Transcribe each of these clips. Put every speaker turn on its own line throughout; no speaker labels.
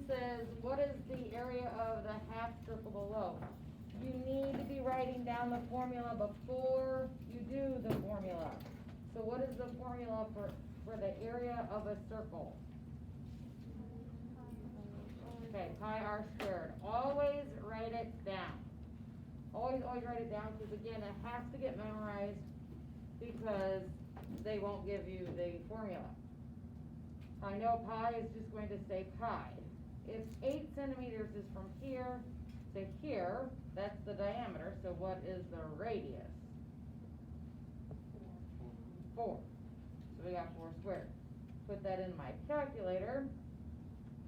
says, what is the area of the half circle below? You need to be writing down the formula before you do the formula. So what is the formula for the area of a circle? Okay, pi r squared. Always write it down. Always write it down, because again, it has to get memorized, because they won't give you the formula. I know pi is just going to say pi. If 8 centimeters is from here to here, that's the diameter, so what is the radius? 4. So we got 4 squared. Put that in my calculator,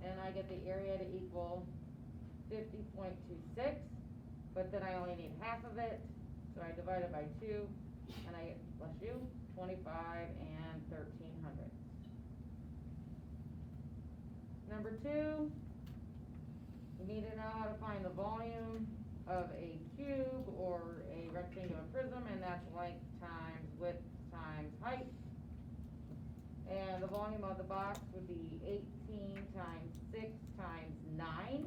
and I get the area to equal 50.26, but then I only need half of it, so I divide it by 2, and I get, bless you, 25 and 1300. Number 2, we need to know how to find the volume of a cube or a rectangular prism, and that's length times width times height. And the volume of the box would be 18 times 6 times 9.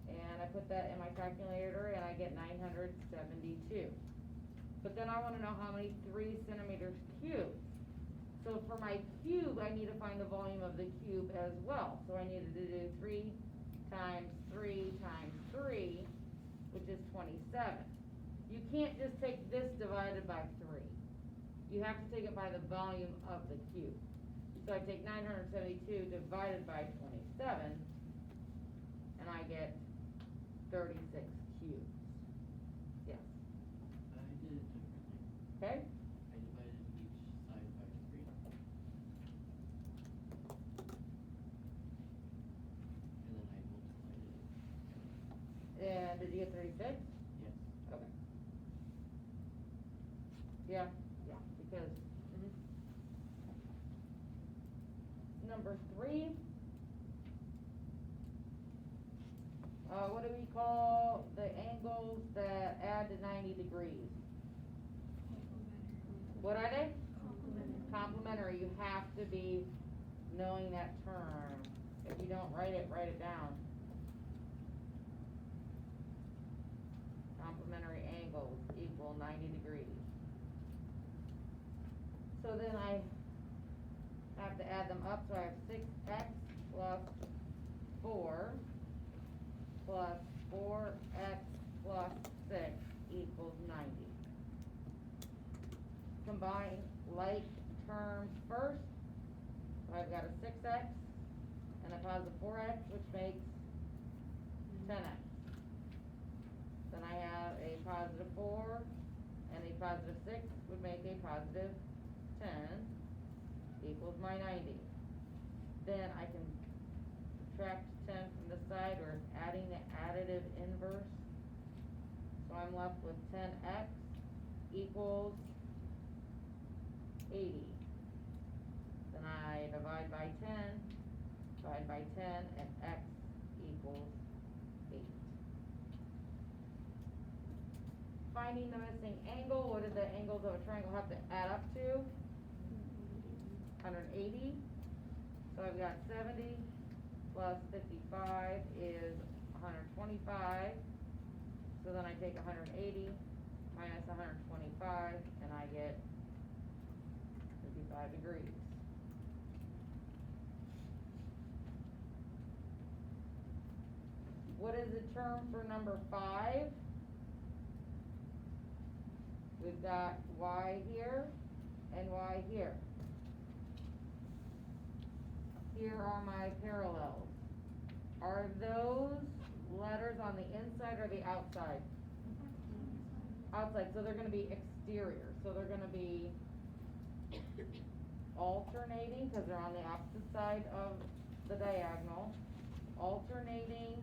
And I put that in my calculator, and I get 972. But then I want to know how many 3 centimeters cubed. So for my cube, I need to find the volume of the cube as well. So I needed to do 3 times 3 times 3, which is 27. You can't just take this divided by 3. You have to take it by the volume of the cube. So I take 972 divided by 27, and I get 36 cubes. Yes.
I did it differently.
Okay?
I divided each side by 3. And then I multiplied it.
And did you get 36?
Yes.
Okay. Yeah, because number 3, what do we call the angles that add to 90 degrees? What are they? Complementary. You have to be knowing that term. If you don't write it down. Complementary angles equal 90 degrees. So then I have to add them up, so I have 6x plus 4 plus 4x plus 6 equals 90. Combine like terms first. So I've got a 6x and a positive 4x, which makes 10x. Then I have a positive 4 and a positive 6 would make a positive 10 equals my 90. Then I can subtract 10 from the side, or adding the additive inverse. So I'm left with 10x equals 80. Then I divide by 10, and x equals 8. Finding the missing angle, what do the angles of a triangle have to add up to? 180. So I've got 70 plus 55 is 125. So then I take 180 minus 125, and I get 55 degrees. What is the term for number 5? We've got y here and y here. Here are my parallels. Are those letters on the inside or the outside? Outside, so they're going to be exterior. So they're going to be alternating, because they're on the opposite side of the diagonal. Alternating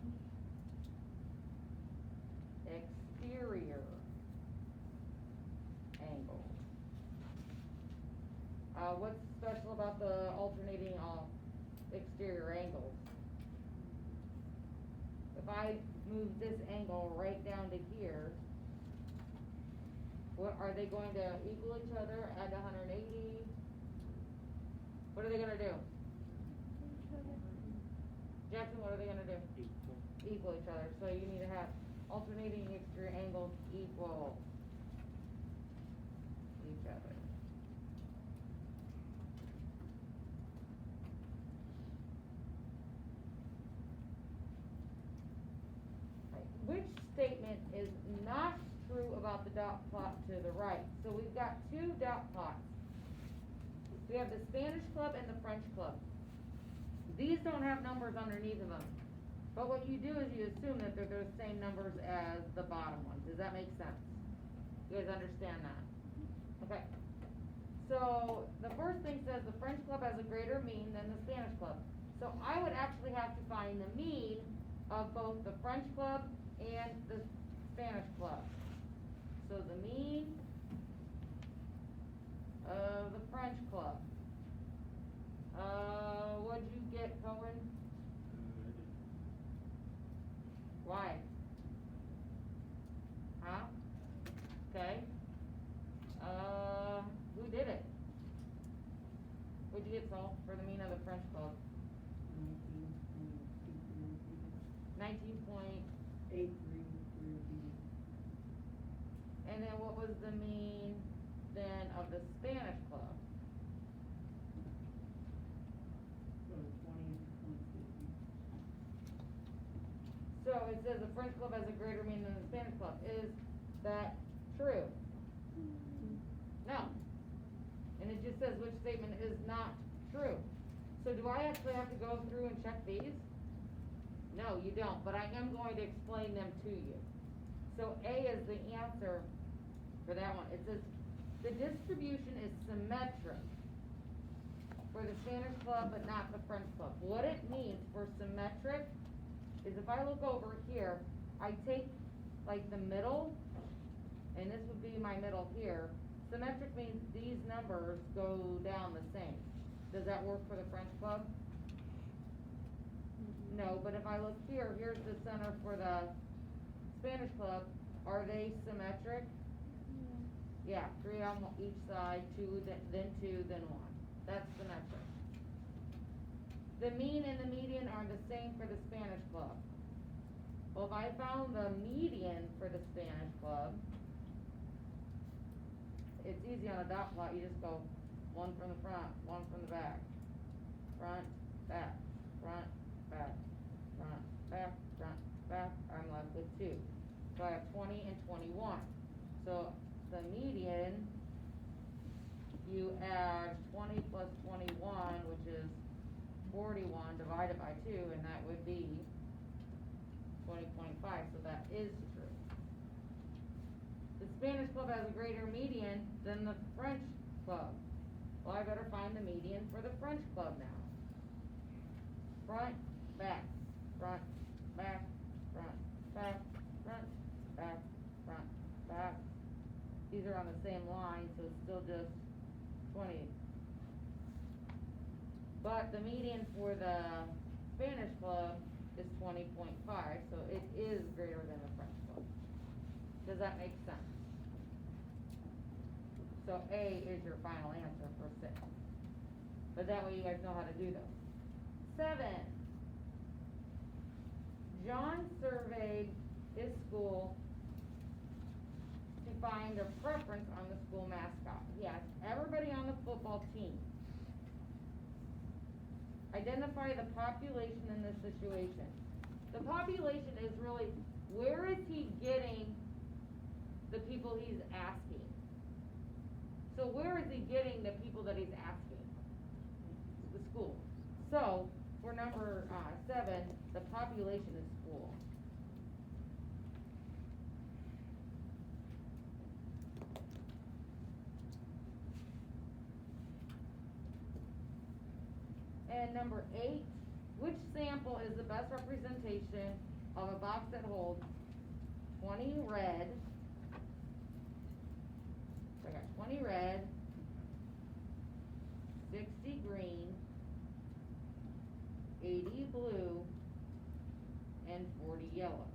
exterior angles. What's special about the alternating exterior angles? If I move this angle right down to here, what are they going to equal each other? Add 180? What are they going to do? Jackson, what are they gonna do?
Equal.
Equal each other, so you need to have alternating exterior angles equal each other. Right. Which statement is not true about the dot plot to the right? So we've got two dot plots. We have the Spanish club and the French club. These don't have numbers underneath of them. But what you do is you assume that they're the same numbers as the bottom one. Does that make sense? You guys understand that? Okay. So the first thing says the French club has a greater mean than the Spanish club. So I would actually have to find the mean of both the French club and the Spanish club. So the mean of the French club. What'd you get, Cohen? Why? Huh? Okay. Who did it? What'd you get, Saul, for the mean of the French club? 19.83. And then what was the mean then of the Spanish club? 20.50. So it says the French club has a greater mean than the Spanish club. Is that true? No. And it just says which statement is not true. So do I actually have to go through and check these? No, you don't, but I am going to explain them to you. So A is the answer for that one. It says the distribution is symmetric for the Spanish club but not the French club. What it means for symmetric is if I look over here, I take like the middle, and this would be my middle here. Symmetric means these numbers go down the same. Does that work for the French club? No, but if I look here, here's the center for the Spanish club. Are they symmetric? Yeah, 3 on each side, 2, then 2, then 1. That's symmetric. The mean and the median are the same for the Spanish club. Well, if I found the median for the Spanish club, it's easy on a dot plot. You just go 1 from the front, 1 from the back. Front, back, front, back, front, back, front, back. I'm left with 2. So I have 20 and 21. So the median, you add 20 plus 21, which is 41 divided by 2, and that would be 20.5, so that is true. The Spanish club has a greater median than the French club. Well, I better find the median for the French club now. Front, back, front, back, front, back, front, back, front, back. These are on the same line, so it's still just 20. But the median for the Spanish club is 20.5, so it is greater than the French club. Does that make sense? So A is your final answer for 6. But that way you guys know how to do those. 7. John surveyed his school to find a preference on the school mascot. He asked everybody on the football team. Identify the population in this situation. The population is really, where is he getting the people he's asking? So where is he getting the people that he's asking? The school. So, for number 7, the population is school. And number 8, which sample is the best representation of a box that holds 20 red, so I got 20 red, 60 green, 80 blue, and 40 yellow.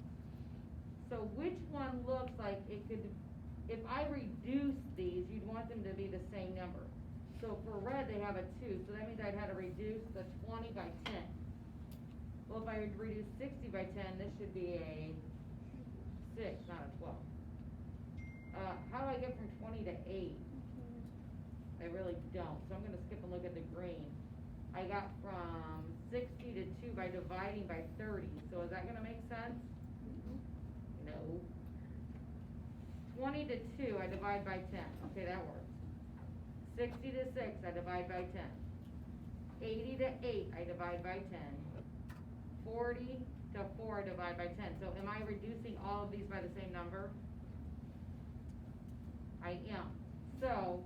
So which one looks like it could, if I reduce these, you'd want them to be the same number. So for red, they have a 2, so that means I'd have to reduce the 20 by 10. Well, if I reduce 60 by 10, this should be a 6, not a 12. How do I get from 20 to 8? I really don't, so I'm gonna skip and look at the green. I got from 60 to 2 by dividing by 30, so is that gonna make sense? No. 20 to 2, I divide by 10, okay, that works. 60 to 6, I divide by 10. 80 to 8, I divide by 10. 40 to 4, I divide by 10. So am I reducing all of these by the same number? I am. So,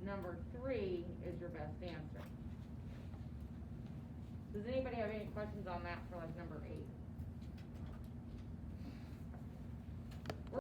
number 3 is your best answer. Does anybody have any questions on that for like number 8?